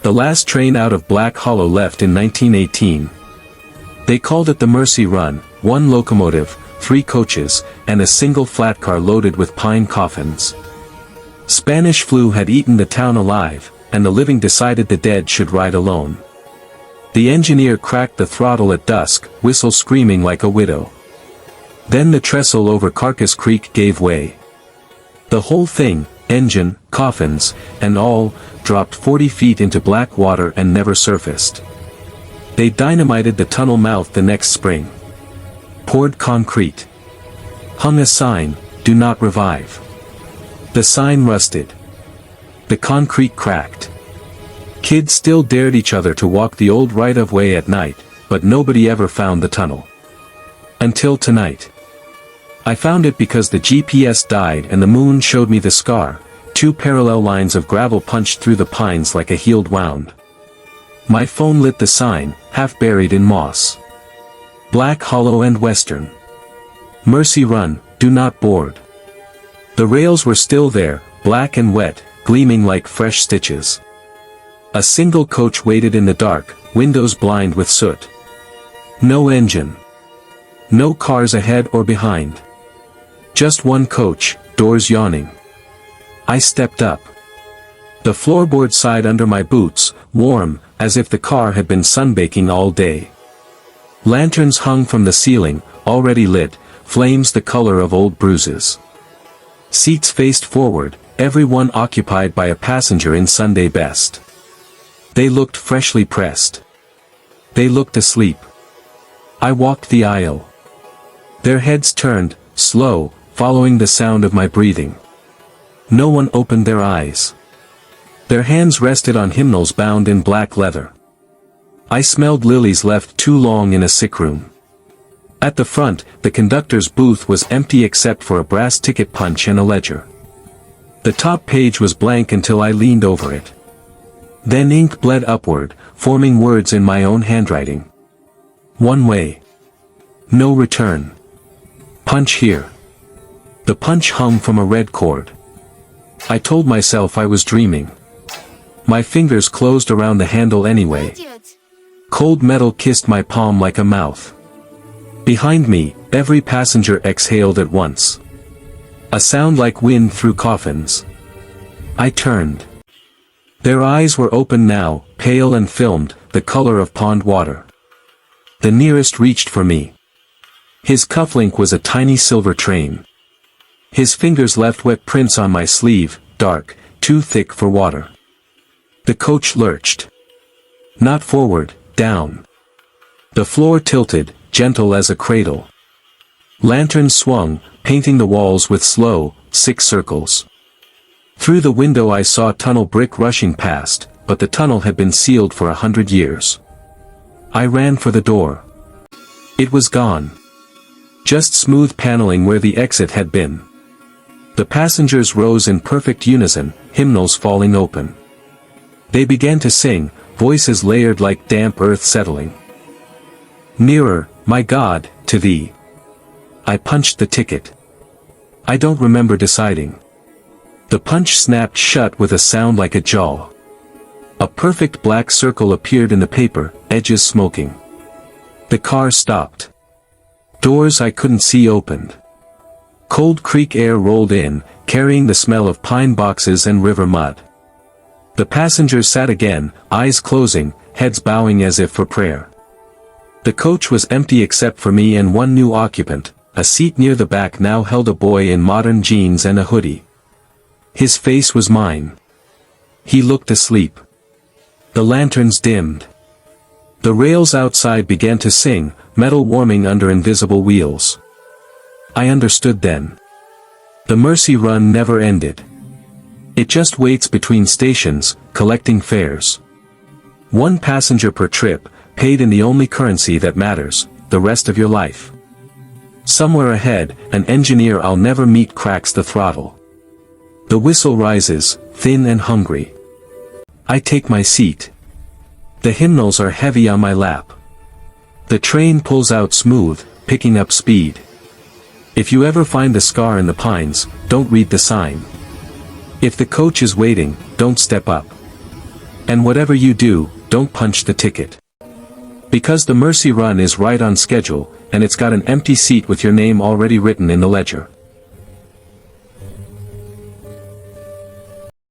The last train out of Black Hollow left in 1918. They called it the Mercy Run, 1 locomotive, 3 coaches, and a single flat car loaded with pine coffins. Spanish flu had eaten the town alive, and the living decided the dead should ride alone. The engineer cracked the throttle at dusk, whistle screaming like a widow. Then the trestle over Carcass Creek gave way. The whole thing, engine, coffins, and all, dropped 40 feet into black water and never surfaced. They dynamited the tunnel mouth the next spring. Poured concrete. Hung a sign, "Do not revive." The sign rusted. The concrete cracked. Kids still dared each other to walk the old right-of-way at night, but nobody ever found the tunnel. Until tonight. I found it because the GPS died and the moon showed me the scar, 2 parallel lines of gravel punched through the pines like a healed wound. My phone lit the sign, half buried in moss. Black Hollow and Western. Mercy Run, do not board. The rails were still there, black and wet, gleaming like fresh stitches. A single coach waited in the dark, windows blind with soot. No engine. No cars ahead or behind. Just one coach, doors yawning. I stepped up. The floorboard sighed under my boots, warm, as if the car had been sunbaking all day. Lanterns hung from the ceiling, already lit, flames the color of old bruises. Seats faced forward, every one occupied by a passenger in Sunday best. They looked freshly pressed. They looked asleep. I walked the aisle. Their heads turned, slow, following the sound of my breathing. No one opened their eyes. Their hands rested on hymnals bound in black leather. I smelled lilies left too long in a sick room. At the front, the conductor's booth was empty except for a brass ticket punch and a ledger. The top page was blank until I leaned over it. Then ink bled upward, forming words in my own handwriting. One way. No return. Punch here. The punch hung from a red cord. I told myself I was dreaming. My fingers closed around the handle anyway. Cold metal kissed my palm like a mouth. Behind me, every passenger exhaled at once. A sound like wind through coffins. I turned. Their eyes were open now, pale and filmed, the color of pond water. The nearest reached for me. His cufflink was a tiny silver train. His fingers left wet prints on my sleeve, dark, too thick for water. The coach lurched. Not forward, down. The floor tilted, gentle as a cradle. Lanterns swung, painting the walls with slow, sick circles. Through the window I saw tunnel brick rushing past, but the tunnel had been sealed for 100 years. I ran for the door. It was gone. Just smooth paneling where the exit had been. The passengers rose in perfect unison, hymnals falling open. They began to sing, voices layered like damp earth settling. Nearer, my God, to thee. I punched the ticket. I don't remember deciding. The punch snapped shut with a sound like a jaw. A perfect black circle appeared in the paper, edges smoking. The car stopped. Doors I couldn't see opened. Cold creek air rolled in, carrying the smell of pine boxes and river mud. The passengers sat again, eyes closing, heads bowing as if for prayer. The coach was empty except for me and one new occupant. A seat near the back now held a boy in modern jeans and a hoodie. His face was mine. He looked asleep. The lanterns dimmed. The rails outside began to sing, metal warming under invisible wheels. I understood then. The Mercy Run never ended. It just waits between stations, collecting fares. One passenger per trip, paid in the only currency that matters, the rest of your life. Somewhere ahead, an engineer I'll never meet cracks the throttle. The whistle rises, thin and hungry. I take my seat. The hymnals are heavy on my lap. The train pulls out smooth, picking up speed. If you ever find the scar in the pines, don't read the sign. If the coach is waiting, don't step up. And whatever you do, don't punch the ticket. Because the Mercy Run is right on schedule, and it's got an empty seat with your name already written in the ledger.